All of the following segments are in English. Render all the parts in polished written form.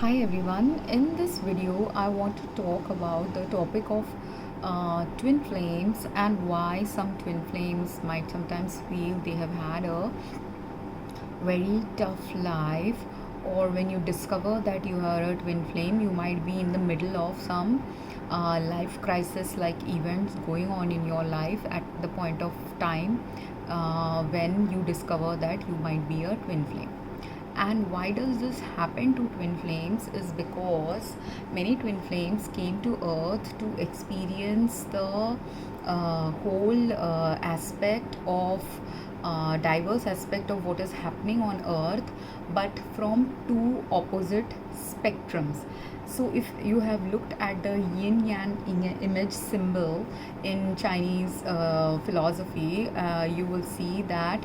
Hi everyone, in this video I want to talk about the topic of twin flames and why some twin flames might sometimes feel they have had a very tough life, or when you discover that you are a twin flame, you might be in the middle of some life crisis like events going on in your life at the point of time when you discover that you might be a twin flame. And why does this happen to twin flames is because many twin flames came to earth to experience the whole aspect of diverse aspect of what is happening on earth, but from two opposite spectrums. So if you have looked at the yin yang image symbol in Chinese philosophy, you will see that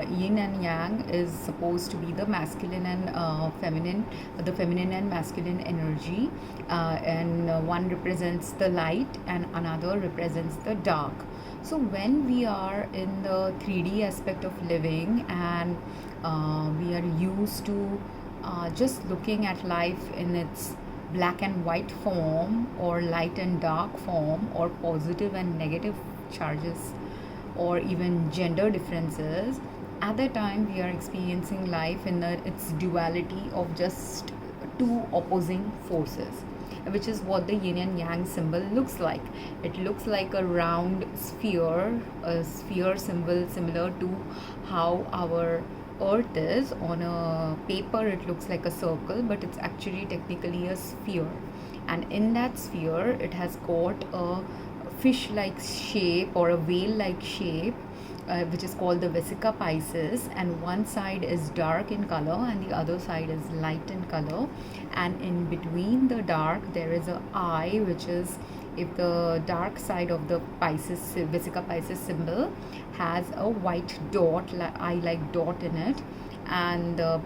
yin and yang is supposed to be the masculine and feminine, the feminine and masculine energy, and one represents the light and another represents the dark. So when we are in the 3D aspect of living, and we are used to just looking at life in its black and white form, or light and dark form, or positive and negative charges, or even gender differences, at that time we are experiencing life in its duality of just two opposing forces, which is what the yin and yang symbol looks like. It looks like a round sphere, a sphere symbol similar to how our earth is. On a paper it looks like a circle, but it's actually technically a sphere, and in that sphere it has got a fish like shape or a whale like shape, which is called the vesica piscis, and one side is dark in color and the other side is light in color, and in between the dark there is a eye, which is, if the dark side of the piscis, vesica piscis symbol, has a white dot, eye like dot in it, and the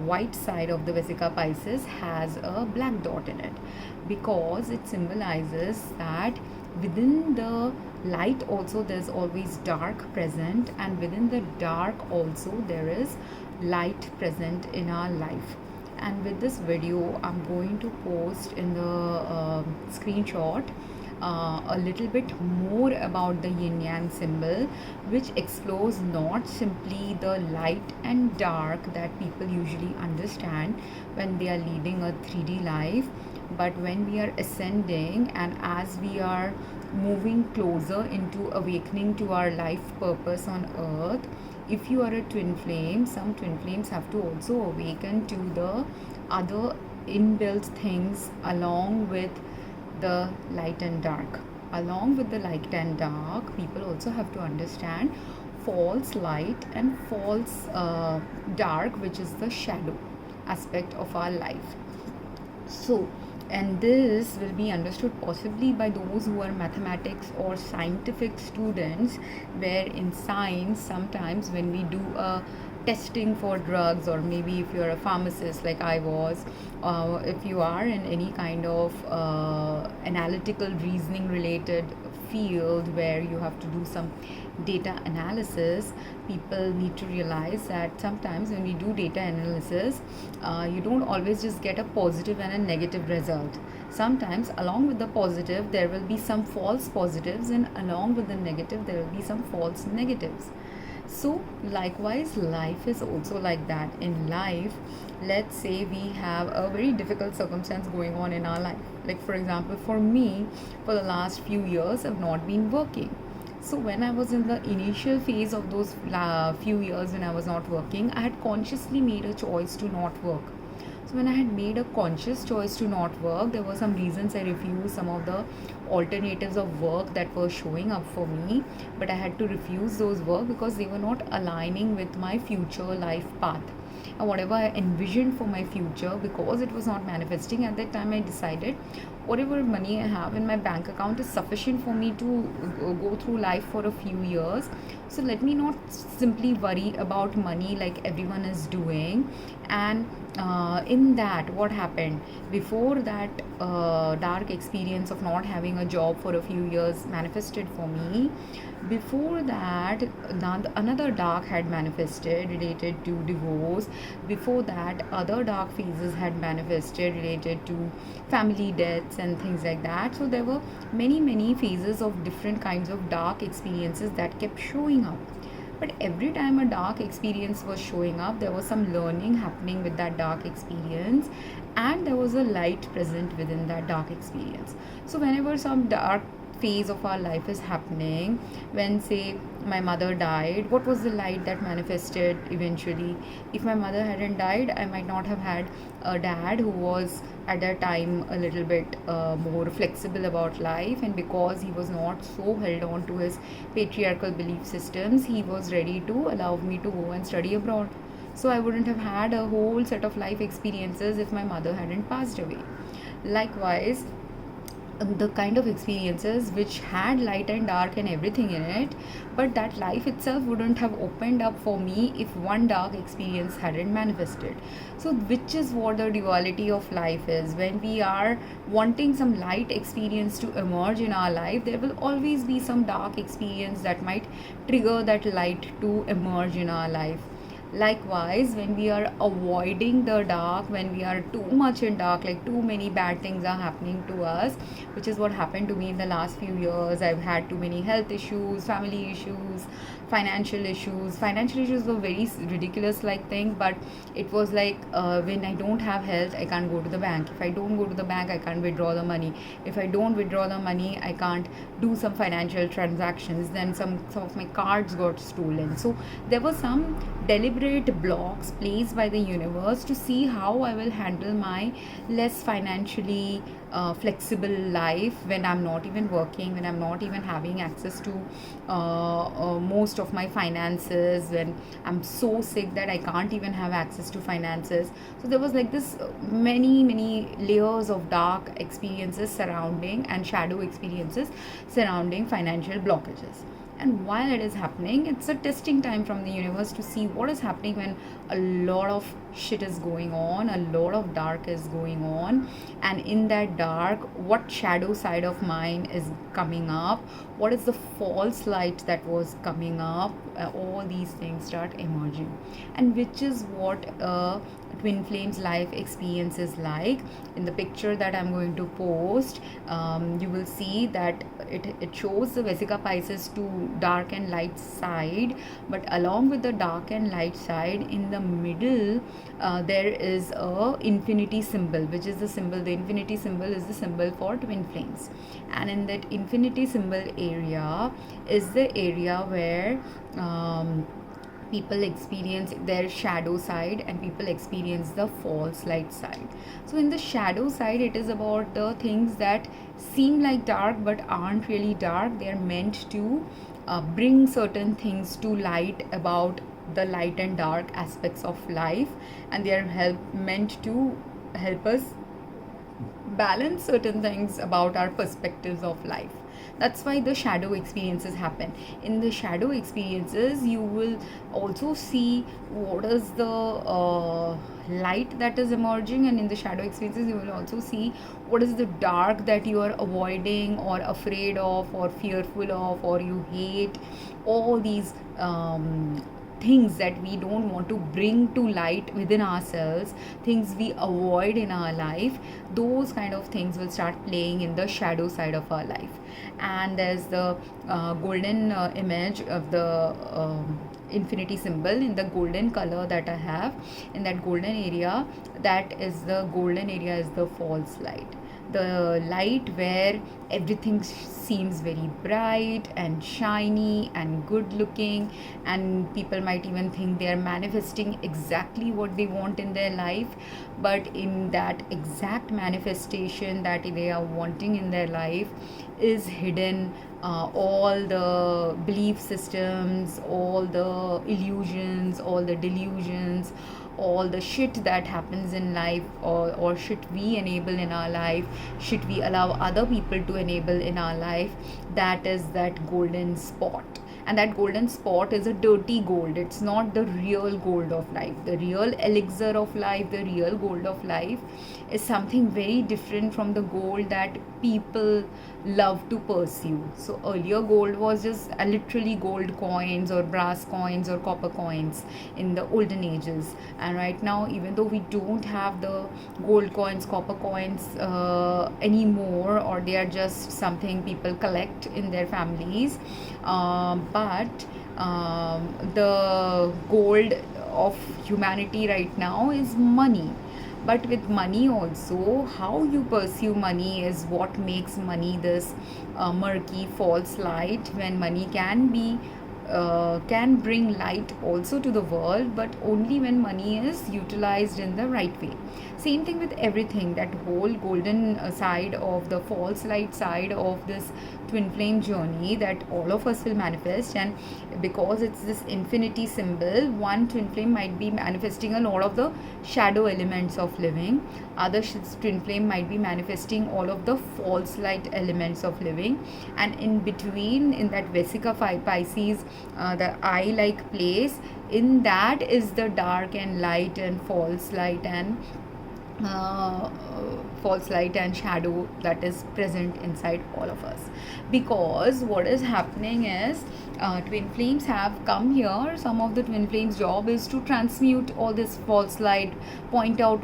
white side of the vesica piscis has a black dot in it, because it symbolizes that within the light also there's always dark present, and within the dark also there is light present in our life. And with this video I'm going to post in the screenshot a little bit more about the yin yang symbol, which explores not simply the light and dark that people usually understand when they are leading a 3D life, but when we are ascending and as we are moving closer into awakening to our life purpose on earth. If you are a twin flame, some twin flames have to also awaken to the other inbuilt things along with the light and dark. Along with the light and dark, people also have to understand false light and false dark, which is the shadow aspect of our life. So, and this will be understood possibly by those who are mathematics or scientific students, where in science sometimes when we do a testing for drugs, or maybe if you're a pharmacist like I was, if you are in any kind of analytical reasoning related field where you have to do some data analysis, people need to realize that sometimes when we do data analysis, you don't always just get a positive and a negative result. Sometimes along with the positive there will be some false positives, and along with the negative there will be some false negatives. So likewise life is also like that. In life, let's say we have a very difficult circumstance going on in our life, like for example for me, for the last few years I've not been working. So when I was in the initial phase of those few years when I was not working, I had consciously made a choice to not work. So when I had made a conscious choice to not work, there were some reasons I refused some of the alternatives of work that were showing up for me, but I had to refuse those work because they were not aligning with my future life path. And whatever I envisioned for my future, because it was not manifesting at that time, I decided, whatever money I have in my bank account is sufficient for me to go through life for a few years. So let me not simply worry about money like everyone is doing. And in that, what happened before that dark experience of not having a job for a few years manifested for me. Before that, another dark had manifested related to divorce. Before that, other dark phases had manifested related to family deaths and things like that. So there were many phases of different kinds of dark experiences that kept showing up. But every time a dark experience was showing up, there was some learning happening with that dark experience, and there was a light present within that dark experience. So whenever some dark phase of our life is happening, when say my mother died, what was the light that manifested eventually? If my mother hadn't died, I might not have had a dad who was at that time a little bit more flexible about life, and because he was not so held on to his patriarchal belief systems, he was ready to allow me to go and study abroad. So I wouldn't have had a whole set of life experiences if my mother hadn't passed away. Likewise, the kind of experiences which had light and dark and everything in it, but that life itself wouldn't have opened up for me if one dark experience hadn't manifested. So which is what the duality of life is. When we are wanting some light experience to emerge in our life, there will always be some dark experience that might trigger that light to emerge in our life. Likewise, when we are avoiding the dark, when we are too much in dark, like too many bad things are happening to us, which is what happened to me in the last few years. I've had too many health issues, family issues, financial issues. Financial issues were very ridiculous like thing, but it was like when I don't have health, I can't go to the bank. If I don't go to the bank, I can't withdraw the money. If I don't withdraw the money, I can't do some financial transactions. Then some of my cards got stolen. So there were some deliberate blocks placed by the universe to see how I will handle my less financially flexible life when I'm not even working, when I'm not even having access to most of my finances, when I'm so sick that I can't even have access to finances. So there was like this many layers of dark experiences surrounding and shadow experiences surrounding financial blockages. And while it is happening, it's a testing time from the universe to see what is happening when a lot of shit is going on, a lot of dark is going on, and in that dark, what shadow side of mine is coming up, what is the false light that was coming up, all these things start emerging. And which is what twin flames life experience is like. In the picture that I'm going to post, you will see that it shows the Vesica Pisces to dark and light side, but along with the dark and light side, in the middle there is a infinity symbol, which is the symbol, the infinity symbol is the symbol for twin flames. And in that infinity symbol area is the area where people experience their shadow side and people experience the false light side. So in the shadow side, it is about the things that seem like dark but aren't really dark. They are meant to bring certain things to light about the light and dark aspects of life, and they are meant to help us balance certain things about our perspectives of life. That's why the shadow experiences happen. In the shadow experiences, you will also see what is the light that is emerging, and in the shadow experiences you will also see what is the dark that you are avoiding or afraid of or fearful of or you hate. All these things that we don't want to bring to light within ourselves, things we avoid in our life, those kind of things will start playing in the shadow side of our life. And there's the golden image of the infinity symbol in the golden color that I have. In that golden area, that is the golden area is the false light, the light where everything seems very bright and shiny and good looking, and people might even think they are manifesting exactly what they want in their life. But in that exact manifestation that they are wanting in their life is hidden all the belief systems, all the illusions, all the delusions, all the shit that happens in life, or shit we enable in our life, shit we allow other people to enable in our life, that is that golden spot. And that golden spot is a dirty gold. It's not the real gold of life. The real elixir of life, the real gold of life, is something very different from the gold that people love to pursue. So earlier gold was just literally gold coins or brass coins or copper coins in the olden ages. And right now, even though we don't have the gold coins, copper coins anymore, or they are just something people collect in their families, but the gold of humanity right now is money. But with money also, how you pursue money is what makes money this murky false light, when money can bring light also to the world, but only when money is utilized in the right way. Same thing with everything. That whole golden side of the false light side of this twin flame journey that all of us will manifest. And because it's this infinity symbol, one twin flame might be manifesting a lot of the shadow elements of living, other twin flame might be manifesting all of the false light elements of living, and in between, in that Vesica Pisces, the eye like place, in that is the dark and light and uh, false light and shadow that is present inside all of us. Because what is happening is, twin flames have come here. Some of the twin flames job is to transmute all this false light, point out,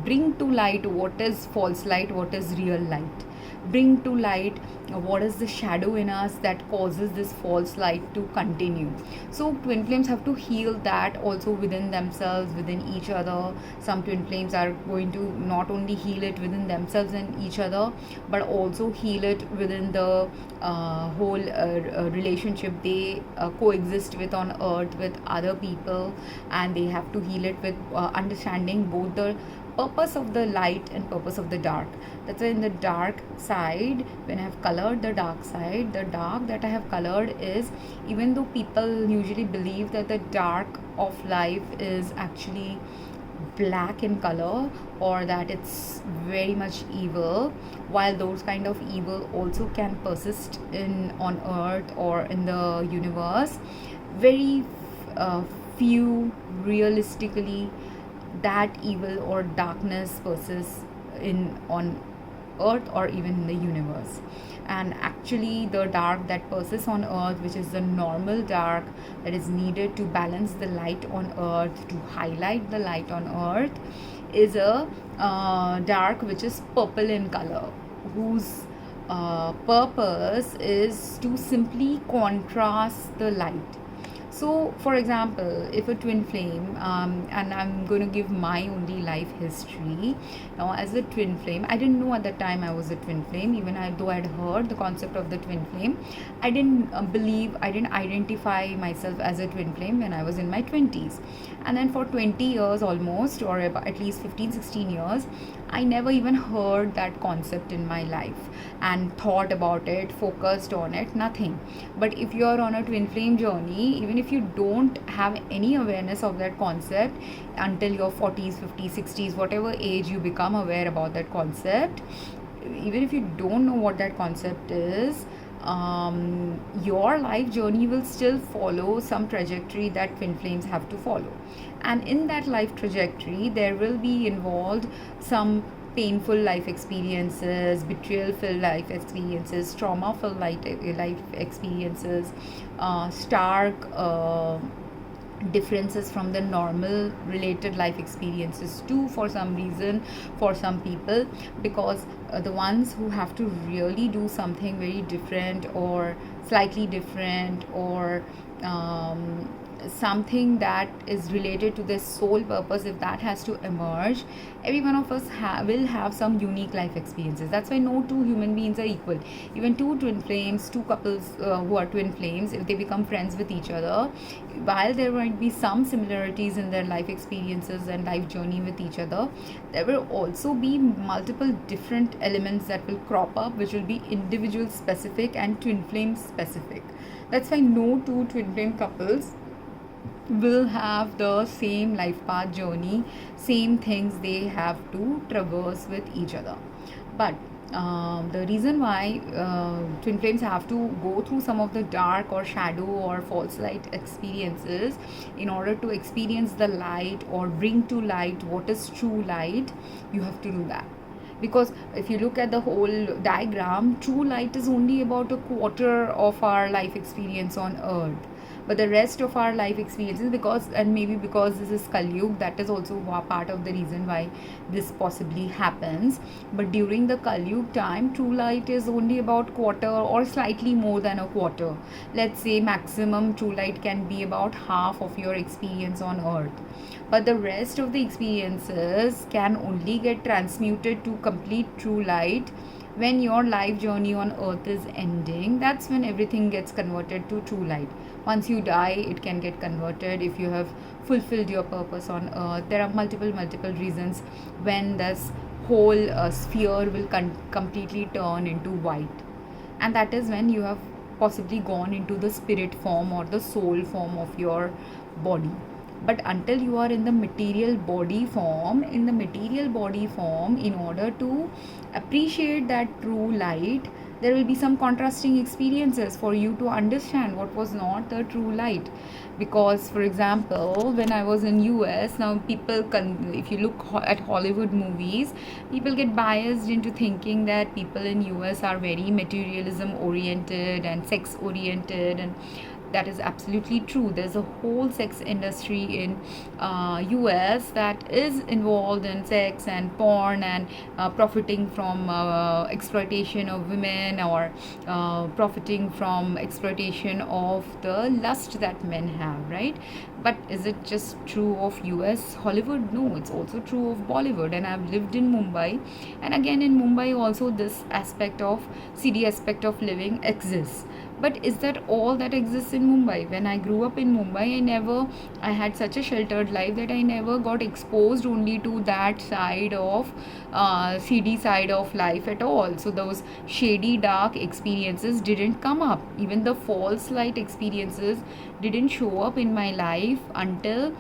bring to light what is false light, what is real light, bring to light what is the shadow in us that causes this false light to continue. So twin flames have to heal that also within themselves, within each other. Some twin flames are going to not only heal it within themselves and each other, but also heal it within the whole relationship they coexist with on earth with other people, and they have to heal it with understanding both the purpose of the light and purpose of the dark. That's why in the dark side, when I have colored the dark side, the dark that I have colored is, even though people usually believe that the dark of life is actually black in color, or that it's very much evil, while those kind of evil also can persist in on earth or in the universe, very few realistically that evil or darkness persists in on earth or even in the universe. And actually the dark that persists on earth, which is the normal dark that is needed to balance the light on earth, to highlight the light on earth, is a dark which is purple in color, whose purpose is to simply contrast the light. So, for example, if a twin flame, and I'm going to give my only life history. Now, as a twin flame, I didn't know at the time I was a twin flame, even though I'd heard the concept of the twin flame. I didn't I didn't identify myself as a twin flame when I was in my 20s. And then for 20 years almost, or at least 15-16 years, I never even heard that concept in my life and thought about it, focused on it, nothing. But if you're on a twin flame journey, even if you don't have any awareness of that concept until your 40s, 50s, 60s, whatever age you become aware about that concept, even if you don't know what that concept is, your life journey will still follow some trajectory that twin flames have to follow. And in that life trajectory, there will be involved some painful life experiences, betrayal filled life experiences, trauma filled life experiences, stark differences from the normal related life experiences too, for some reason, for some people. Because the ones who have to really do something very different or slightly different, or something that is related to their soul purpose, if that has to emerge, every one of us will have some unique life experiences. That's why no two human beings are equal. Even two twin flames, two couples who are twin flames, if they become friends with each other, while there might be some similarities in their life experiences and life journey with each other, there will also be multiple different elements that will crop up, which will be individual specific and twin flame specific. That's why no two twin flame couples will have the same life path journey, same things they have to traverse with each other. But the reason why twin flames have to go through some of the dark or shadow or false light experiences in order to experience the light or bring to light what is true light, you have to do that. Because if you look at the whole diagram, true light is only about a quarter of our life experience on earth. But the rest of our life experiences, because and maybe because this is Kali Yuga, that is also part of the reason why this possibly happens. But during the Kali Yuga time, true light is only about quarter or slightly more than a quarter. Let's say maximum true light can be about half of your experience on earth, but the rest of the experiences can only get transmuted to complete true light when your life journey on earth is ending. That's when everything gets converted to true light. Once you die, it can get converted. If you have fulfilled your purpose on earth, there are multiple reasons when this whole sphere will completely turn into white, and that is when you have possibly gone into the spirit form or the soul form of your body. But until you are in the material body form, in order to appreciate that true light, there will be some contrasting experiences for you to understand what was not the true light. Because for example, when I was in US, now people can, if you look at Hollywood movies, people get biased into thinking that people in US are very materialism oriented and sex oriented, and that is absolutely true. There's a whole sex industry in US that is involved in sex and porn and profiting from exploitation of women, or profiting from exploitation of the lust that men have, right? But is it just true of US Hollywood? No, it's also true of Bollywood. And I've lived in Mumbai, and again in Mumbai also this aspect of city aspect of living exists. But is that all that exists in Mumbai? When I grew up in Mumbai, I had such a sheltered life that I never got exposed only to that side of seedy side of life at all. So those shady dark experiences didn't come up. Even the false light experiences didn't show up in my life until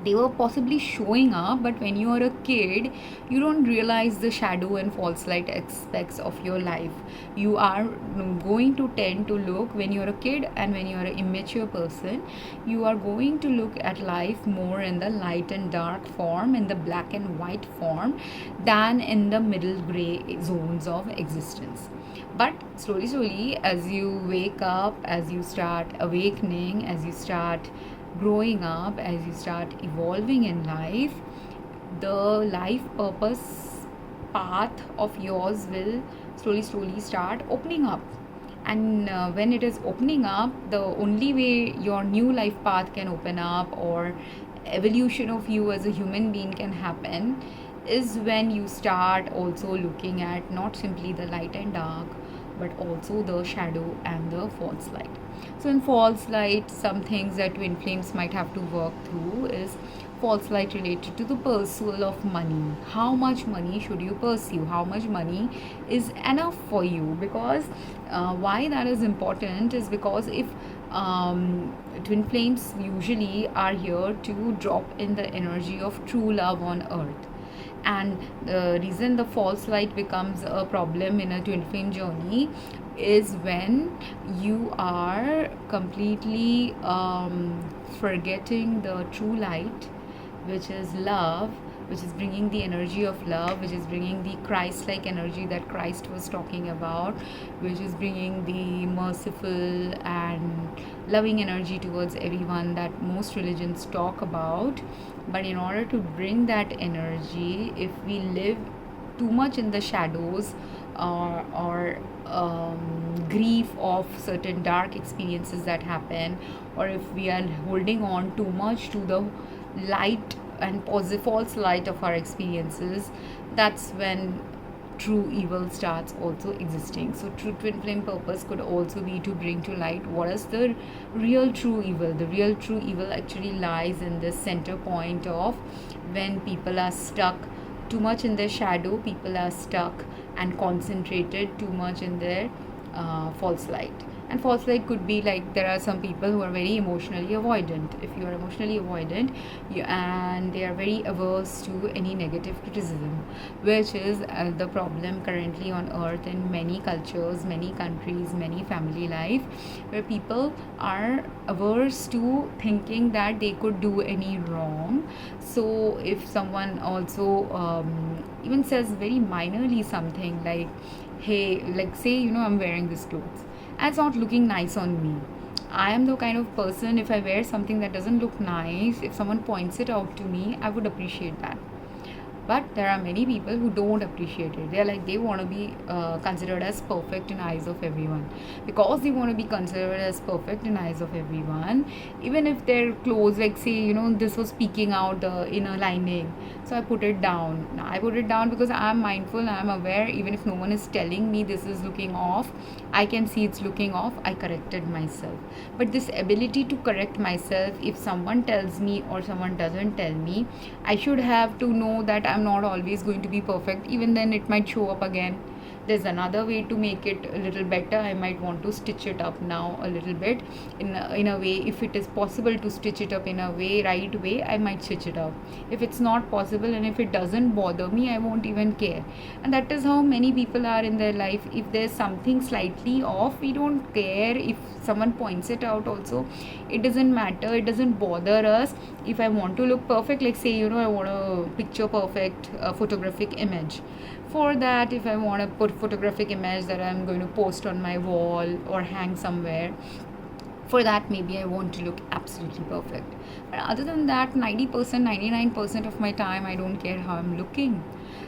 they were possibly showing up. But when you are a kid, you don't realize the shadow and false light aspects of your life. You are going to tend to look, when you're a kid and when you're an immature person, you are going to look at life more in the light and dark form, in the black and white form, than in the middle gray zones of existence. But slowly, as you wake up, as you start awakening, as you start growing up, as you start evolving in life, the life purpose path of yours will slowly start opening up. And when it is opening up, the only way your new life path can open up, or evolution of you as a human being can happen, is when you start also looking at not simply the light and dark, but also the shadow and the false light. So in false light, some things that twin flames might have to work through is false light related to the pursuit of money. How much money should you pursue? How much money is enough for you? Because why that is important is because if twin flames usually are here to drop in the energy of true love on earth. And the reason the false light becomes a problem in a twin flame journey is when you are completely forgetting the true light, which is love, which is bringing the energy of love, which is bringing the Christ-like energy that Christ was talking about, which is bringing the merciful and loving energy towards everyone that most religions talk about. But in order to bring that energy, if we live too much in the shadows, or grief of certain dark experiences that happen, or if we are holding on too much to the light and positive false light of our experiences, that's when true evil starts also existing. So true twin flame purpose could also be to bring to light what is the real true evil. The real true evil actually lies in this center point of when people are stuck too much in their shadow, people are stuck and concentrated too much in their false light. And false light could be like, there are some people who are very emotionally avoidant. If you are emotionally avoidant, and they are very averse to any negative criticism, which is the problem currently on earth in many cultures, many countries, many family life, where people are averse to thinking that they could do any wrong. So if someone also even says very minorly something like, hey, like say, I'm wearing this clothes and it's not looking nice on me. I am the kind of person, if I wear something that doesn't look nice, if someone points it out to me, I would appreciate that. But there are many people who don't appreciate it. They're like, they want to be considered as perfect in eyes of everyone. Because they want to be considered as perfect in eyes of everyone, even if their clothes, like say, this was peeking out the inner lining, so I put it down. Now I put it down because I'm mindful, I'm aware. Even if no one is telling me this is looking off, I can see it's looking off. I corrected myself. But this ability to correct myself, if someone tells me or someone doesn't tell me, I should have to know that I'm not always going to be perfect. Even then it might show up again. There's another way to make it a little better. I might want to stitch it up now a little bit in a way. If it is possible to stitch it up in a right way, I might stitch it up. If it's not possible and if it doesn't bother me, I won't even care. And that is how many people are in their life. If there's something slightly off, we don't care. If someone points it out also, it doesn't matter, it doesn't bother us. If I want to look perfect, like say, I want a picture perfect photographic image. For that, if I want to put photographic image that I'm going to post on my wall or hang somewhere, for that maybe I want to look absolutely perfect. But other than that, 90%, 99% of my time, I don't care how I'm looking.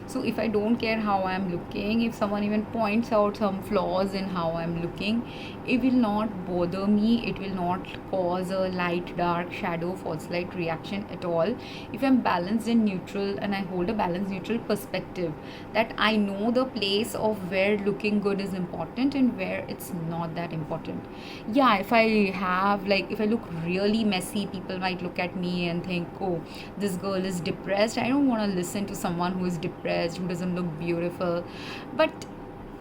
So if I don't care how I'm looking, if someone even points out some flaws in how I'm looking, it will not bother me. It will not cause a light, dark, shadow, false light reaction at all. If I'm balanced and neutral and I hold a balanced, neutral perspective, that I know the place of where looking good is important and where it's not that important. Yeah, if I look really messy, people might look at me and think, oh, this girl is depressed. I don't want to listen to someone who is depressed, who doesn't look beautiful. But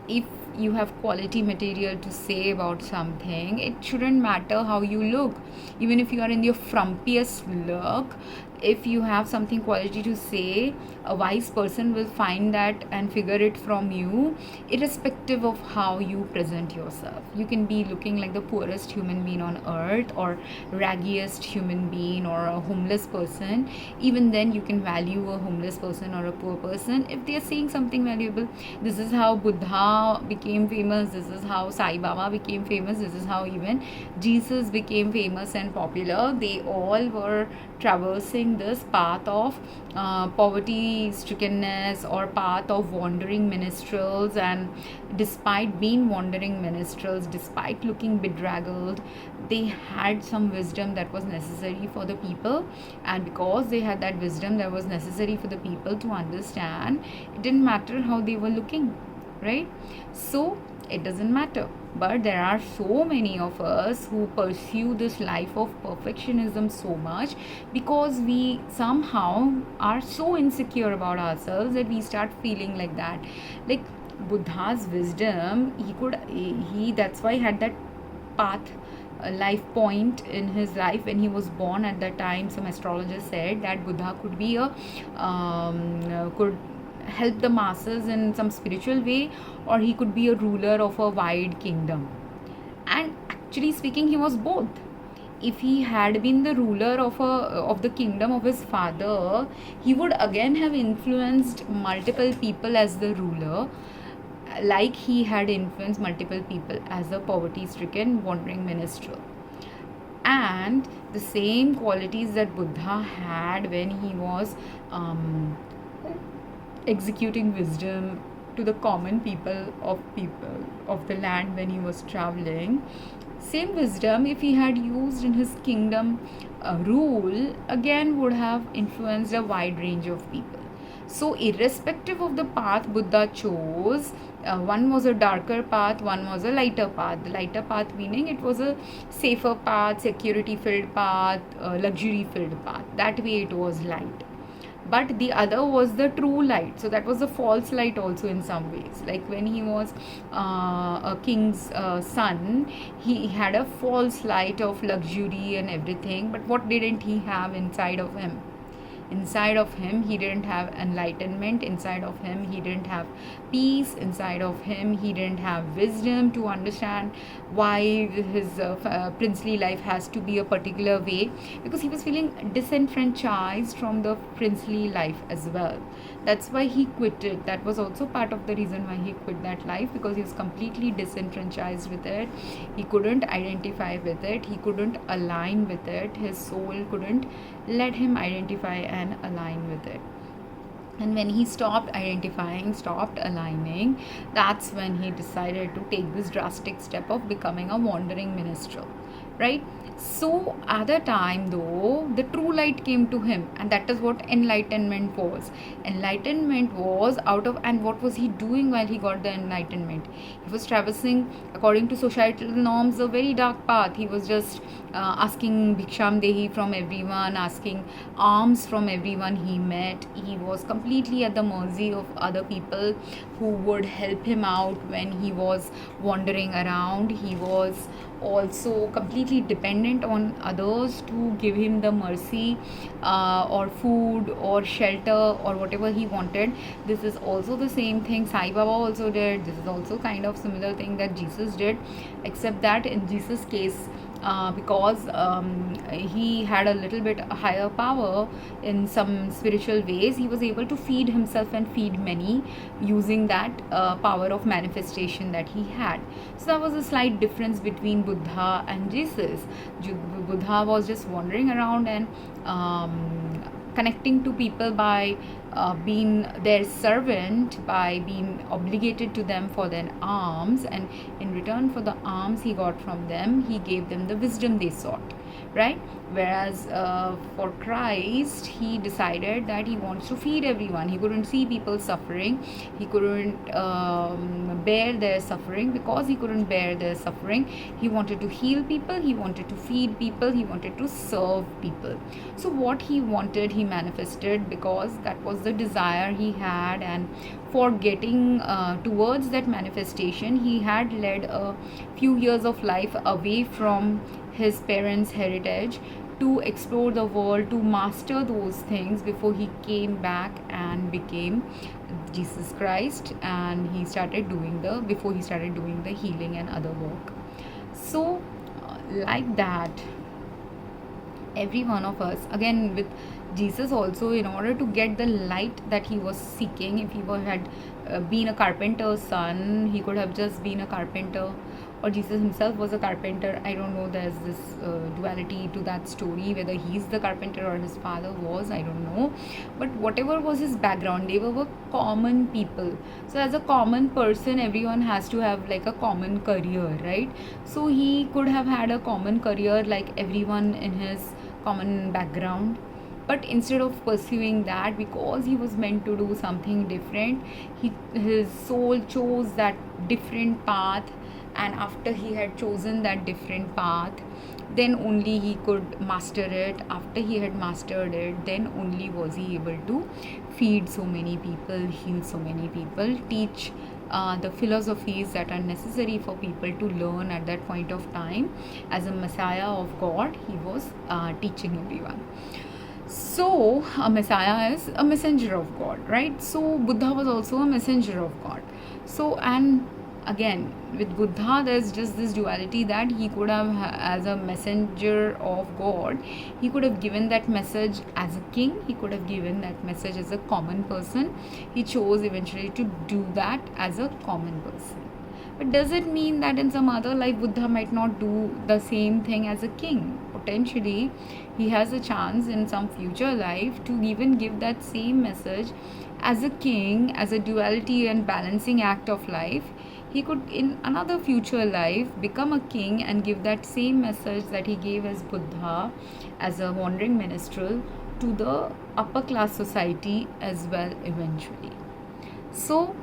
if you have quality material to say about something, it shouldn't matter how you look. Even if you are in your frumpiest look, if you have something quality to say, a wise person will find that and figure it from you, irrespective of how you present yourself. You can be looking like the poorest human being on earth, or raggiest human being, or a homeless person. Even then you can value a homeless person or a poor person if they are saying something valuable. This is how Buddha became famous, this is how Sai Baba became famous, this is how even Jesus became famous and popular. They all were traversing this path of poverty strickenness, or path of wandering minstrels. And despite being wandering minstrels, despite looking bedraggled, they had some wisdom that was necessary for the people. And because they had that wisdom that was necessary for the people to understand, it didn't matter how they were looking, right? So it doesn't matter. But there are so many of us who pursue this life of perfectionism so much, because we somehow are so insecure about ourselves that we start feeling like that. Like Buddha's wisdom, he that's why he had that path, a life point in his life when he was born. At that time, some astrologers said that Buddha could be could help the masses in some spiritual way, or he could be a ruler of a wide kingdom. And actually speaking, he was both. If he had been the ruler of the kingdom of his father, he would again have influenced multiple people as the ruler, like he had influenced multiple people as a poverty stricken wandering minstrel. And the same qualities that Buddha had when he was executing wisdom to the common people of the land when he was traveling, same wisdom, if he had used in his kingdom rule, again would have influenced a wide range of people. So irrespective of the path Buddha chose, one was a darker path, one was a lighter path. The lighter path meaning it was a safer path, security filled path, luxury filled path. That way it was light. but the other was the true light. So that was the false light also in some ways. Like when he was a king's son, he had a false light of luxury and everything, but what didn't he have inside of him? Inside of him he didn't have enlightenment. Inside of him he didn't have peace. Inside of him he didn't have wisdom to understand why his princely life has to be a particular way, because he was feeling disenfranchised from the princely life as well. That's why he quit it. That was also part of the reason why he quit that life, because he was completely disenfranchised with it. He couldn't identify with it, he couldn't align with it, his soul couldn't let him identify and align with it. And when he stopped identifying, stopped aligning, that's when he decided to take this drastic step of becoming a wandering minstrel, right? So at the time though, the true light came to him, and that is what enlightenment was. Enlightenment was out of, and what was he doing while he got the enlightenment? He was traversing, according to societal norms, a very dark path. He was just asking bhiksham dehi from everyone, asking alms from everyone he met. He was completely at the mercy of other people who would help him out when he was wandering around. He was also completely dependent on others to give him the mercy or food or shelter or whatever he wanted. This is also the same thing Sai Baba also did. This is also kind of similar thing that Jesus did, except that in Jesus' case, because he had a little bit higher power in some spiritual ways, he was able to feed himself and feed many using that power of manifestation that he had. So that was a slight difference between Buddha and Jesus. Buddha was just wandering around and connecting to people by being their servant, by being obligated to them for their alms, and in return for the alms he got from them, he gave them the wisdom they sought, right? Whereas for Christ, he decided that he wants to feed everyone. He couldn't see people suffering, he couldn't bear their suffering. Because he couldn't bear their suffering, he wanted to heal people, he wanted to feed people, he wanted to serve people. So what he wanted, he manifested, because that was the desire he had. And for getting towards that manifestation, he had led a few years of life away from his parents' heritage to explore the world, to master those things before he came back and became Jesus Christ, and he started doing the healing and other work. So like that, every one of us, again with Jesus also, in order to get the light that he was seeking, if he had been a carpenter's son, he could have just been a carpenter, or Jesus himself was a carpenter. I don't know, there's this duality to that story, whether he's the carpenter or his father was, I don't know. But whatever was his background, they were common people. So as a common person, everyone has to have like a common career, right? So he could have had a common career like everyone in his common background. But instead of pursuing that, because he was meant to do something different, his soul chose that different path. And after he had chosen that different path, then only he could master it. After he had mastered it, then only was he able to feed so many people, heal so many people, teach the philosophies that are necessary for people to learn at that point of time. As a Messiah of God, he was teaching everyone. So a Messiah is a messenger of God, right? So Buddha was also a messenger of God. So, and again with Buddha, there's just this duality that he could have, as a messenger of God, he could have given that message as a king, he could have given that message as a common person. He chose eventually to do that as a common person. But does it mean that in some other life Buddha might not do the same thing as a king? Potentially he has a chance in some future life to even give that same message as a king, as a duality and balancing act of life. He could in another future life become a king and give that same message that he gave as Buddha, as a wandering minstrel, to the upper class society as well eventually. So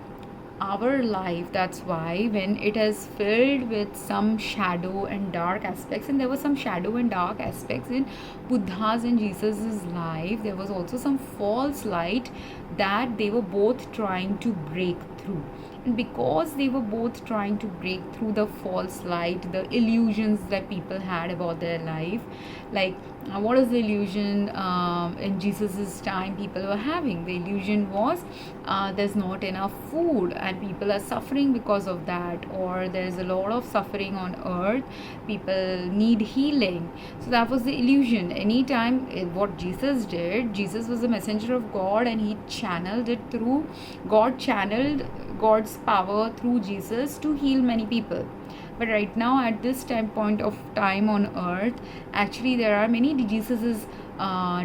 our life. That's why when it is filled with some shadow and dark aspects, and there was some shadow and dark aspects in Buddha's and Jesus's life, there was also some false light that they were both trying to break through. And because they were both trying to break through the false light, the illusions that people had about their life, like what is the illusion in Jesus's time people were having? The illusion was there's not enough food and people are suffering because of that, or there's a lot of suffering on earth, people need healing. So that was the illusion. Anytime what Jesus did, Jesus was a messenger of God, and he channeled it through, God channeled God's power through Jesus to heal many people. But right now, at this time point of time on earth, actually there are many Jesus's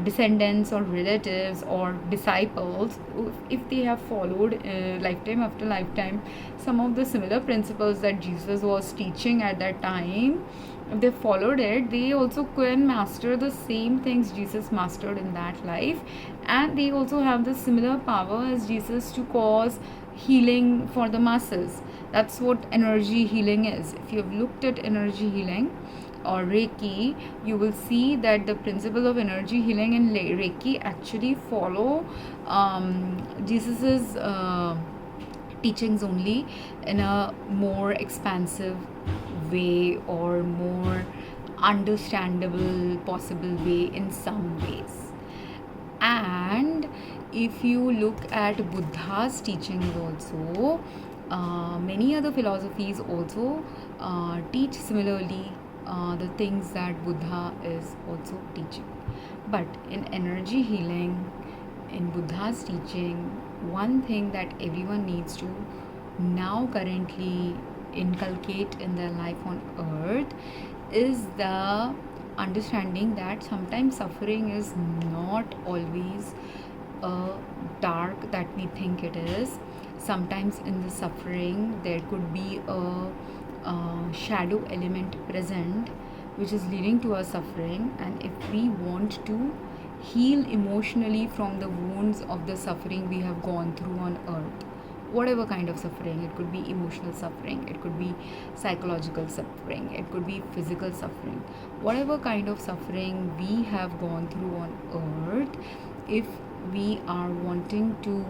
descendants or relatives or disciples, if they have followed lifetime after lifetime some of the similar principles that Jesus was teaching at that time, if they followed it, they also can master the same things Jesus mastered in that life, and they also have the similar power as Jesus to cause healing for the masses. That's what energy healing is. If you have looked at energy healing or Reiki, you will see that the principle of energy healing and Reiki actually follow Jesus's teachings only in a more expansive way or more understandable possible way in some ways. And if you look at Buddha's teachings also, many other philosophies also teach similarly the things that Buddha is also teaching. But in energy healing, in Buddha's teaching, one thing that everyone needs to now currently inculcate in their life on earth is the understanding that sometimes suffering is not always dark that we think it is. Sometimes in the suffering there could be a shadow element present which is leading to our suffering, and if we want to heal emotionally from the wounds of the suffering we have gone through on earth, whatever kind of suffering, it could be emotional suffering, it could be psychological suffering, it could be physical suffering, whatever kind of suffering we have gone through on earth, if we are wanting to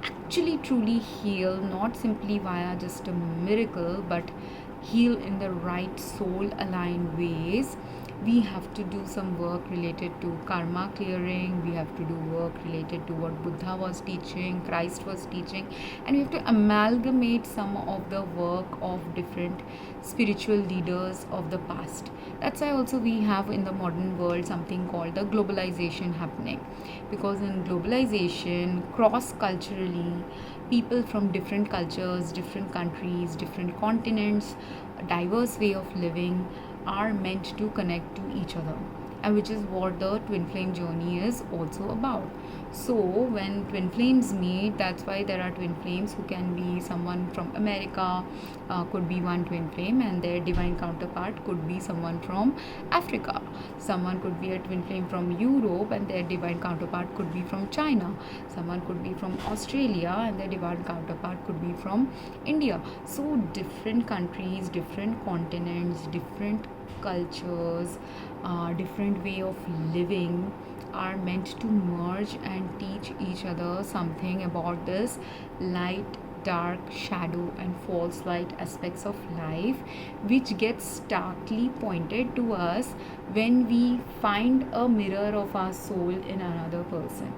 actually truly heal, not simply via just a miracle, but heal in the right soul aligned ways, we have to do some work related to karma clearing, we have to do work related to what Buddha was teaching, Christ was teaching, and we have to amalgamate some of the work of different spiritual leaders of the past. That's why also we have in the modern world something called the globalization happening, because in globalization, cross culturally, people from different cultures, different countries, different continents, a diverse way of living are meant to connect to each other, and which is what the twin flame journey is also about. So when twin flames meet, that's why there are twin flames who can be someone from America, could be one twin flame, and their divine counterpart could be someone from Africa. Someone could be a twin flame from Europe, and their divine counterpart could be from China. Someone could be from Australia, and their divine counterpart could be from India. So different countries, different continents, different cultures, different way of living are meant to merge and teach each other something about this light, dark, shadow and false light aspects of life, which gets starkly pointed to us when we find a mirror of our soul in another person.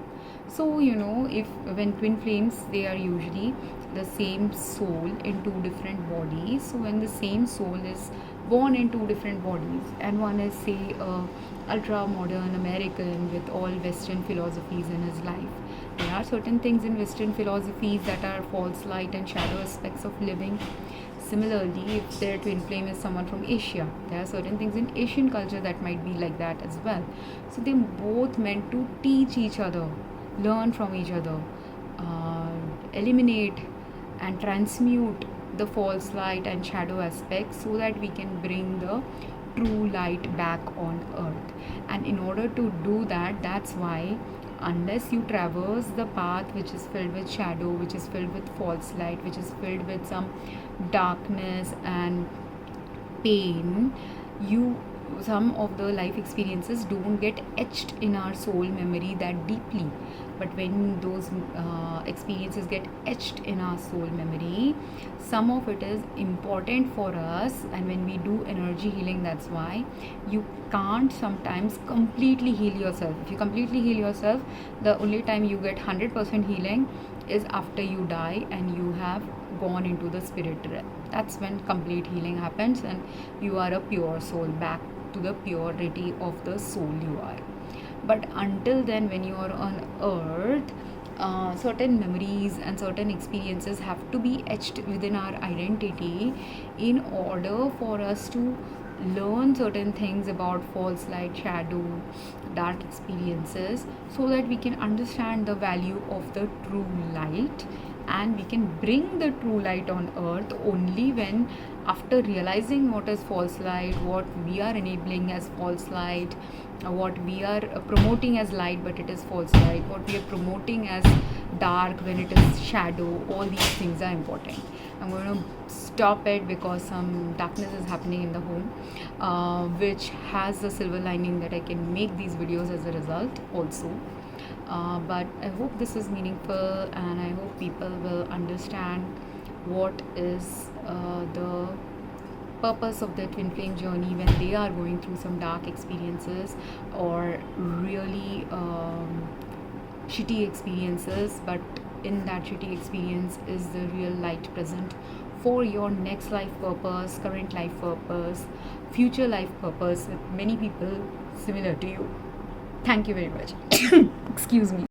So if when twin flames, they are usually the same soul in two different bodies. So when the same soul is born in two different bodies, and one is say a ultra modern American with all Western philosophies in his life, there are certain things in Western philosophies that are false light and shadow aspects of living. Similarly, if their twin flame is someone from Asia, there are certain things in Asian culture that might be like that as well. So they're both meant to teach each other, learn from each other, eliminate and transmute the false light and shadow aspects so that we can bring the true light back on earth. And in order to do that, that's why unless you traverse the path which is filled with shadow, which is filled with false light, which is filled with some darkness and pain, you some of the life experiences don't get etched in our soul memory that deeply. But when those experiences get etched in our soul memory, some of it is important for us. And when we do energy healing, that's why you can't sometimes completely heal yourself. If you completely heal yourself, the only time you get 100% healing is after you die and you have gone into the spirit realm. That's when complete healing happens and you are a pure soul, back to the purity of the soul you are. But until then, when you are on earth, certain memories and certain experiences have to be etched within our identity in order for us to learn certain things about false light, shadow, dark experiences, so that we can understand the value of the true light. And we can bring the true light on earth only when, after realizing what is false light, what we are enabling as false light, what we are promoting as light but it is false light, what we are promoting as dark when it is shadow. All these things are important. I'm going to stop it because some darkness is happening in the home, which has a silver lining that I can make these videos as a result also. But I hope this is meaningful, and I hope people will understand what is the purpose of the twin flame journey when they are going through some dark experiences or really shitty experiences. But in that shitty experience is the real light present for your next life purpose, current life purpose, future life purpose with many people similar to you. Thank you very much. Excuse me.